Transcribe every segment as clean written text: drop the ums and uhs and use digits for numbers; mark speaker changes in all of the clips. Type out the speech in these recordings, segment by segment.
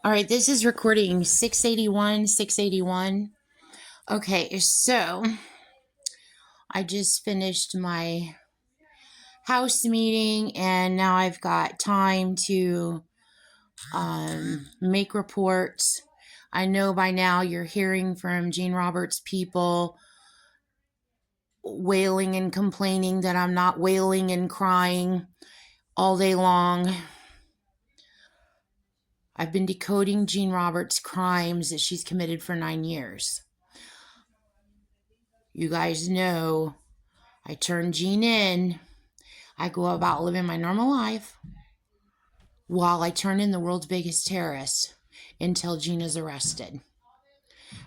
Speaker 1: All right, this is recording 681. Okay, so I just finished my house meeting and now I've got time to make reports. I know by now you're hearing from Gene Roberts people wailing and complaining that I'm not wailing and crying all day long. I've been decoding Gene Roberts' crimes that she's committed for 9 years. You guys know I turn Gene in. I go about living my normal life while I turn in the world's biggest terrorist until Gene is arrested.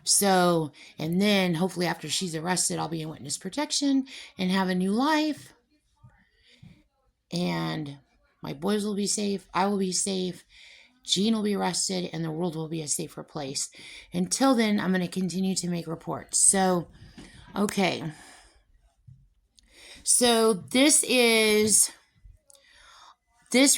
Speaker 1: So, and then hopefully after she's arrested, I'll be in witness protection and have a new life. And my boys will be safe. I will be safe. Gene will be arrested and the world will be a safer place. Until then, I'm going to continue to make reports. So, okay. So this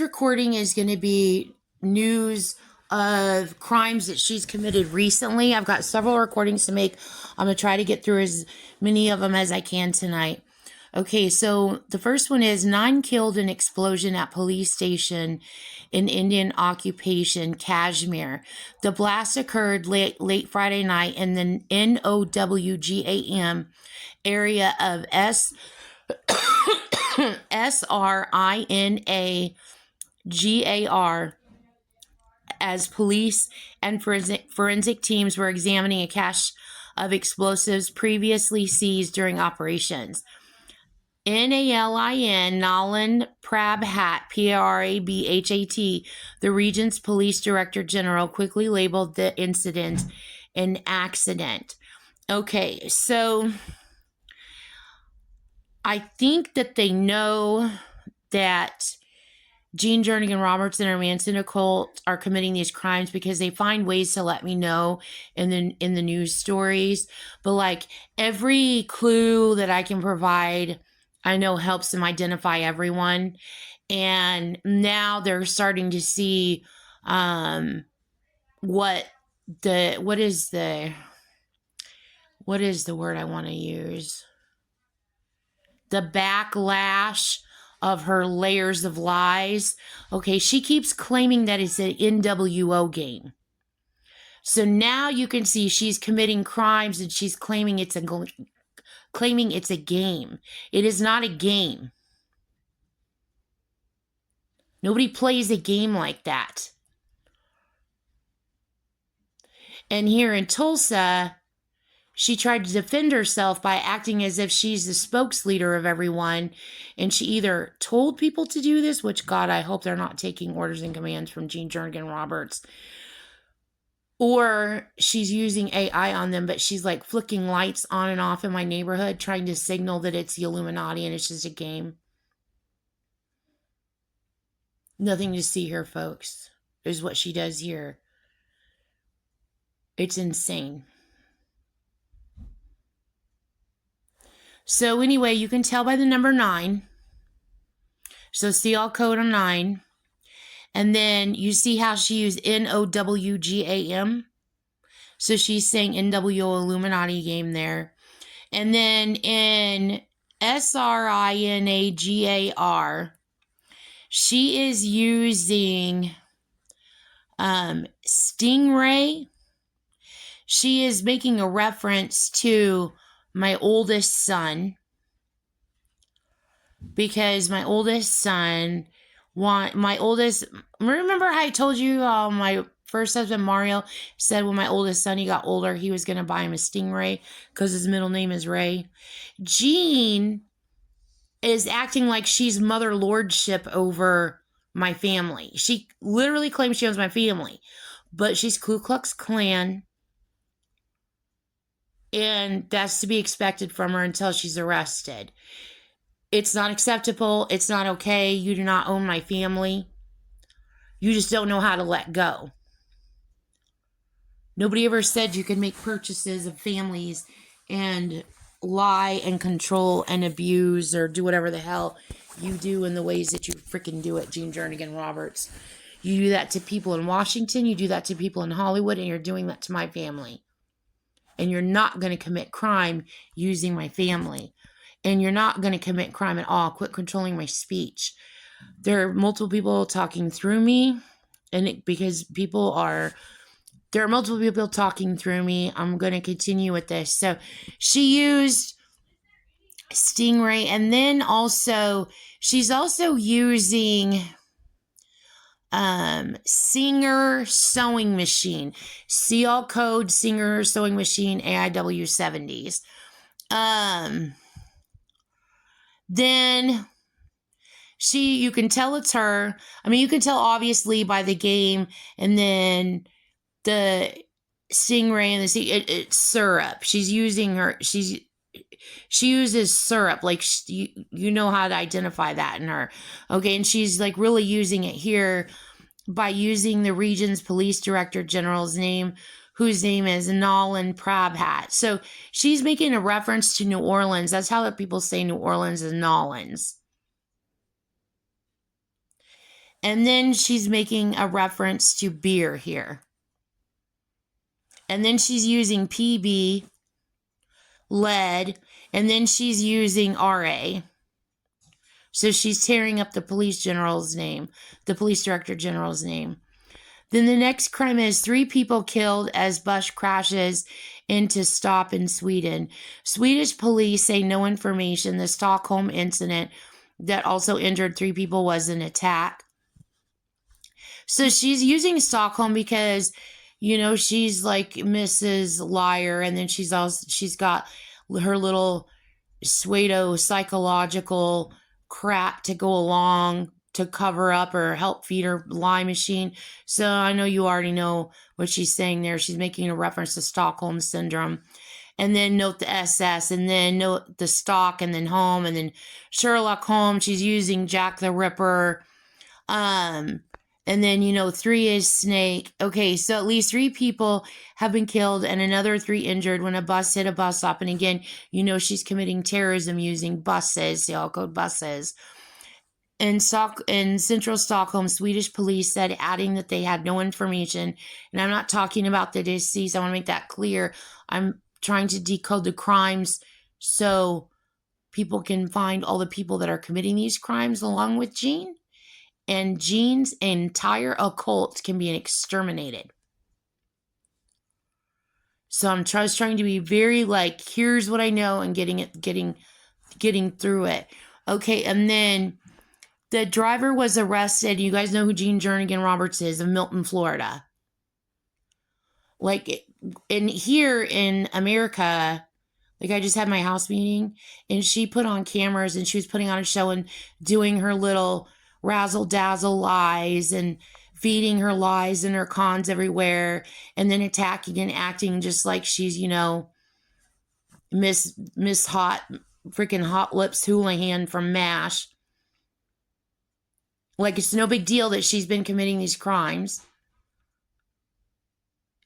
Speaker 1: recording is going to be news of crimes that she's committed recently. I've got several recordings to make. I'm going to try to get through as many of them as I can tonight. Okay, so the first one is 9 killed in explosion at police station in Indian occupation, Kashmir. The blast occurred late Friday night in the NOWGAM area of SRINAGAR as police and forensic teams were examining a cache of explosives previously seized during operations. Nalan Prabhat, Prabhat, the region's police director general, quickly labeled the incident an accident. Okay, so I think that they know that Gene Jernigan Roberts and her Manson occult are committing these crimes because they find ways to let me know in the news stories. But like every clue that I can provide, I know helps them identify everyone. And now they're starting to see what is the word I want to use? The backlash of her layers of lies. Okay, she keeps claiming that it's an NWO game. So now you can see she's committing crimes and she's claiming it's a game. It is not a game. Nobody plays a game like that. And here in Tulsa, she tried to defend herself by acting as if she's the spokesleader of everyone. And she either told people to do this, which, God, I hope they're not taking orders and commands from Gene Jernigan Roberts, or she's using AI on them, but she's like flicking lights on and off in my neighborhood, trying to signal that it's the Illuminati and it's just a game. Nothing to see here, folks, is what she does here. It's insane. So anyway, you can tell by the number 9. So see all code on 9. And then you see how she used NOWGAM. So she's saying NWO Illuminati game there. And then in SRINAGAR, she is using Stingray. She is making a reference to my oldest son, because my oldest son remember how I told you my first husband Mario said when my oldest son, he got older, he was going to buy him a Stingray because his middle name is Ray. Jean is acting like she's mother lordship over my family. She literally claims she owns my family, but she's Ku Klux Klan. And that's to be expected from her until she's arrested. It's not acceptable. It's not okay. You do not own my family. You just don't know how to let go. Nobody ever said you could make purchases of families and lie and control and abuse or do whatever the hell you do in the ways that you freaking do it, Gene Jernigan Roberts. You do that to people in Washington. You do that to people in Hollywood. And you're doing that to my family. And you're not going to commit crime using my family. And you're not going to commit crime at all. Quit controlling my speech. There are multiple people talking through me. And because there are multiple people talking through me. I'm going to continue with this. So she used Stingray. And then also, she's also using Singer sewing machine. CL code Singer sewing machine AIW 70s. Then you can tell it's her. I mean, you can tell obviously by the game, and then the Stingray and it's syrup. She's using she uses syrup. Like, you know how to identify that in her. Okay. And she's like really using it here by using the region's police director general's name, whose name is Nolan Prabhat. So she's making a reference to New Orleans. That's how people say New Orleans is Nolans. And then she's making a reference to beer here. And then she's using PB, lead, and then she's using RA. So she's tearing up the police general's name, the police director general's name. Then the next crime is 3 people killed as bus crashes into stop in Sweden. Swedish police say no information. The Stockholm incident that also injured 3 people was an attack. So she's using Stockholm because, you know, she's like Mrs. Liar, and then she's got her little pseudo psychological crap to go along to cover up or help feed her lie machine. So I know you already know what she's saying there. She's making a reference to Stockholm syndrome. And then note the SS, and then note the stock, and then home, and then Sherlock Holmes. She's using Jack the Ripper. And then, 3 is Snake. Okay, so at least 3 people have been killed and another 3 injured when a bus hit a bus stop. And again, she's committing terrorism using buses, CL code buses. In central Stockholm, Swedish police said, adding that they had no information. And I'm not talking about the deceased. I want to make that clear. I'm trying to decode the crimes so people can find all the people that are committing these crimes along with Jean. And Jean's entire occult can be exterminated. So I'm just trying to be very here's what I know, and getting through it. Okay, and then the driver was arrested. You guys know who Jean Jernigan Roberts is, of Milton, Florida. Here in America, I just had my house meeting, and she put on cameras, and she was putting on a show and doing her little razzle-dazzle lies and feeding her lies and her cons everywhere, and then attacking and acting just like she's, Miss Hot, freaking Hot Lips Houlihan from MASH. It's no big deal that she's been committing these crimes.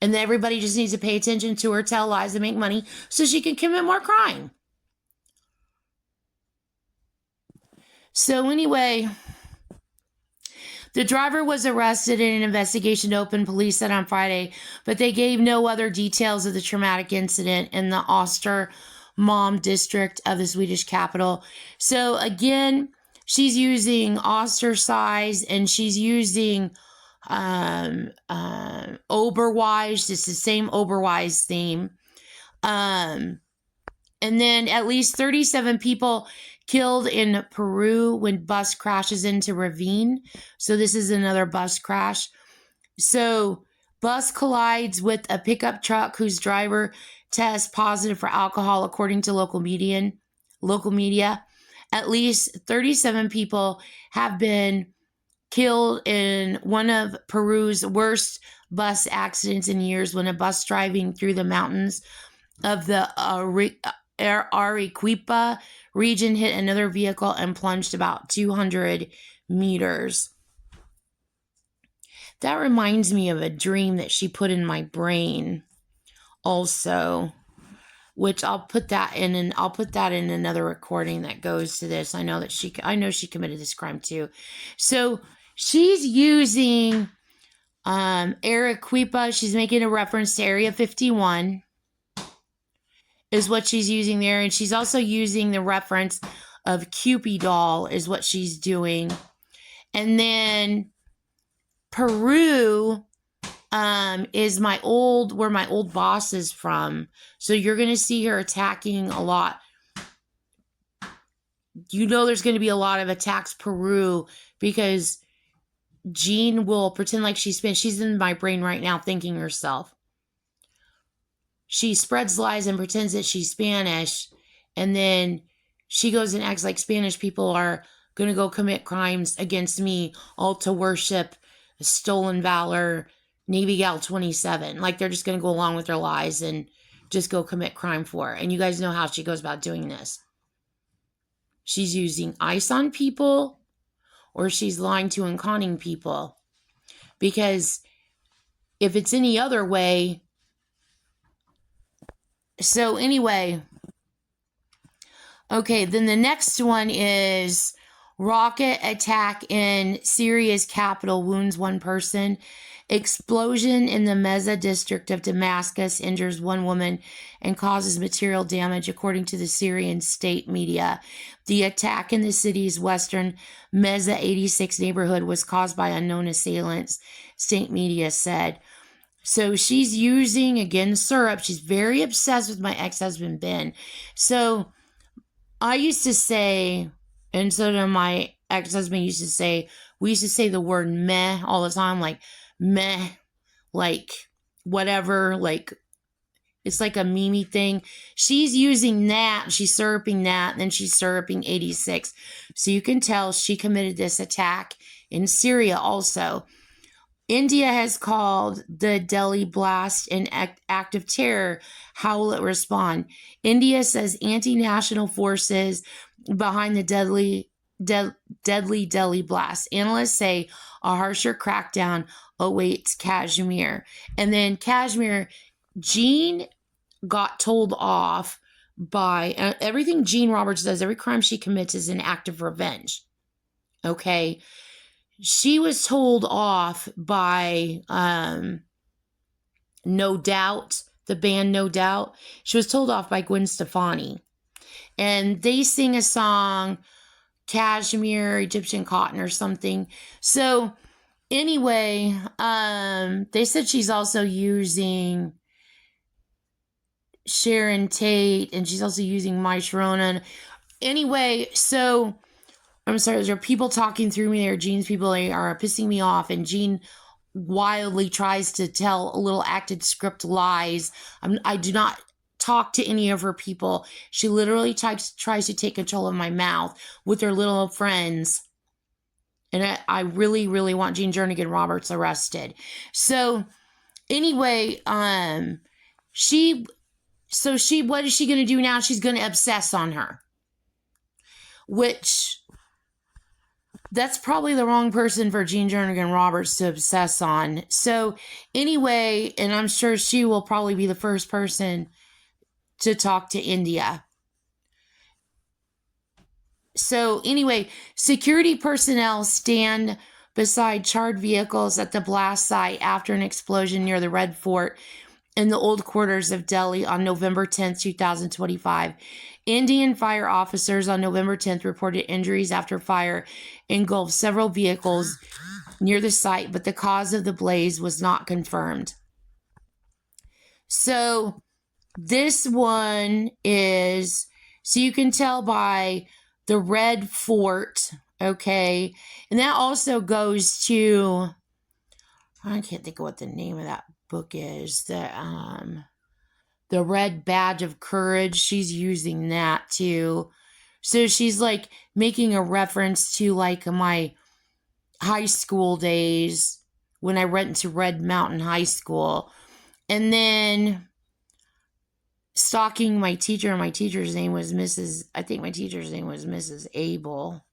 Speaker 1: And that everybody just needs to pay attention to her, tell lies, and make money so she can commit more crime. So anyway, the driver was arrested and an investigation opened, police said on Friday, but they gave no other details of the traumatic incident in the Östermalm district of the Swedish capital. So again, she's using Ostersize, and she's using Oberweis. It's the same Oberweis theme. And then at least 37 people killed in Peru when bus crashes into ravine. So this is another bus crash. So bus collides with a pickup truck whose driver tests positive for alcohol, according to local media. At least 37 people have been killed in one of Peru's worst bus accidents in years, when a bus driving through the mountains of the Arequipa region hit another vehicle and plunged about 200 meters. That reminds me of a dream that she put in my brain also, which I'll put that in another recording that goes to this. I know she committed this crime too. So She's using Arequipa. She's making a reference to Area 51 is what she's using there. And she's also using the reference of Cupid doll is what she's doing. And then Peru is where my old boss is from. So you're going to see her attacking a lot. You know there's going to be a lot of attacks Peru because Jean will pretend like she's Spanish. She's in my brain right now thinking herself. She spreads lies and pretends that she's Spanish. And then she goes and acts like Spanish people are going to go commit crimes against me, all to worship stolen valor, Navy Gal 27. Like they're just going to go along with their lies and just go commit crime for her. And you guys know how she goes about doing this. She's using ice on people or she's lying to and conning people. Because if it's any other way... So anyway... Okay, then the next one is rocket attack in Syria's capital wounds one person. Explosion in the Meza district of Damascus injures one woman and causes material damage, according to the Syrian state media. The attack in the city's western Meza 86 neighborhood was caused by unknown assailants, state media said. So she's using, again, syrup. She's very obsessed with my ex-husband, Ben. So I used to say, and so did my ex-husband used to say, we used to say the word meh all the time, like meh, like whatever, like it's like a meme thing. She's using that, she's syruping that, and then she's syruping 86. So you can tell she committed this attack in Syria also. India has called the Delhi blast an act of terror. How will it respond? India says anti-national forces behind the deadly Delhi blast. Analysts say a harsher crackdown awaits Kashmir. And then Kashmir, Jean got told off by everything Jean Roberts does. Every crime she commits is an act of revenge. Okay. She was told off by No Doubt, the band No Doubt. She was told off by Gwen Stefani. And they sing a song, Cashmere, Egyptian Cotton or something. So anyway, they said she's also using Sharon Tate and she's also using My Sharona. Anyway, so... I'm sorry, there are people talking through me. There are Jean's people. They are pissing me off. And Jean wildly tries to tell a little acted script lies. I do not talk to any of her people. She literally tries to take control of my mouth with her little friends. And I really, really want Jean Jernigan Roberts arrested. So anyway, what is she going to do now? She's going to obsess on her. Which... that's probably the wrong person for Jean Jernigan Roberts to obsess on. So anyway, and I'm sure she will probably be the first person to talk to India. So anyway, security personnel stand beside charred vehicles at the blast site after an explosion near the Red Fort in the old quarters of Delhi on November 10th, 2025. Indian fire officers on November 10th reported injuries after fire engulfed several vehicles near the site, but the cause of the blaze was not confirmed. So this one is, so you can tell by the Red Fort, okay? And that also goes to, I can't think of what the name of that book is, the Red Badge of Courage. She's using that too. So she's like making a reference to like my high school days when I went to Red Mountain High School. And then stalking my teacher. My teacher's name was Mrs. Abel.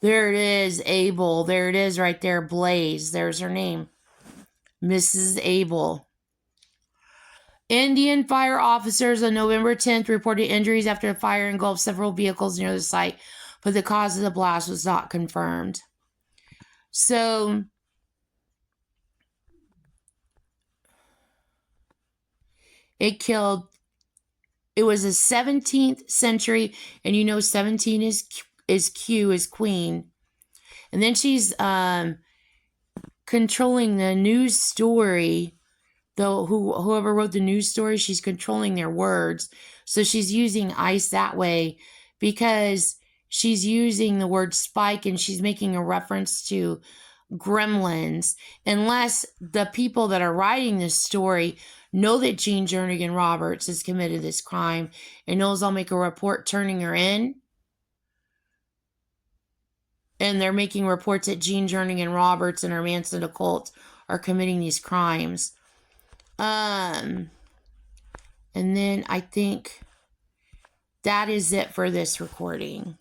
Speaker 1: There it is, Abel. There it is right there, Blaze. There's her name, Mrs. Abel. Indian fire officers on November 10th reported injuries after a fire engulfed several vehicles near the site, but the cause of the blast was not confirmed. So, it was a 17th century, and 17 is Q is queen. And then she's controlling the news story. Though whoever wrote the news story, she's controlling their words. So she's using ice that way because she's using the word spike and she's making a reference to gremlins. Unless the people that are writing this story know that Jean Jernigan Roberts has committed this crime and knows I'll make a report turning her in. And they're making reports that Jean Jernigan Roberts and her Manson occult are committing these crimes. And then I think that is it for this recording.